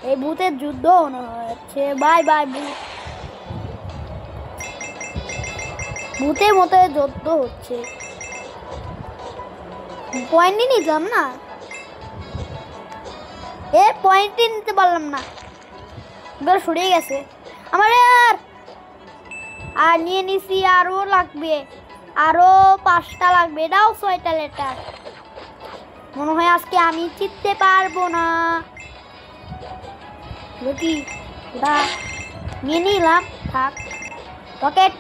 এই ভূতের যুদ্ধ হচ্ছে। বাই বাই ভূত, ভূতের মতো যুদ্ধ হচ্ছে। পয়েন্টই নিতাম না, পয়েন্টই নিতে পারলাম না, এবার সরিয়ে গেছে আমার। আর নিয়ে নিছি, আরো লাগবে, আরো 5টা লাগবে। এটাও 6টা লেটার। মনে হয় আজকে আমি জিততে পারবো না। কি এটা নিয়ে নিলাম, থাক। রকেট,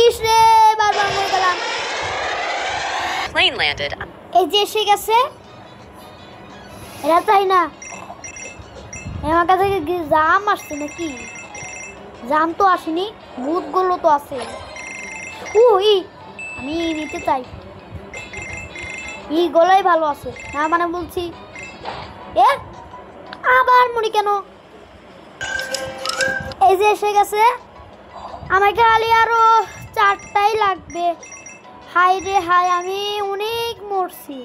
ইস রে, বারবার মরে গেলাম। Plane landed. এই যে এসে গেছে, এরা তাই না? আমার কাছে জাম আসছে নাকি? জাম তো আসেনি, ভূতগুলো তো আছে। আমি নিতে চাই, গলাই ভালো আছে না, মানে বলছি। আবার মরি কেন? এই যে এসে গেছে, আমাকে খালি আরো 4টাই লাগবে। হাই রে হাই, আমি অনেক মরছি,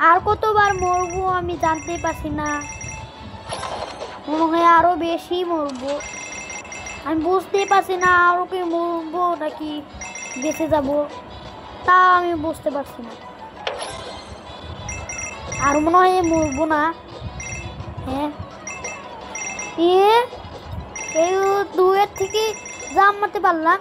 আর কতবার মরবো আমি জানতে পারছি না। মনে হয় আরো বেশি মরবো, আমি বুঝতে পারছি না। আরো কি মরবো নাকি বেঁচে যাব, তা আমি বুঝতে পারছি না। আর মনে হয় মরবো না। হ্যাঁ, এই 2 এর থেকে জাম মারতে পারলাম।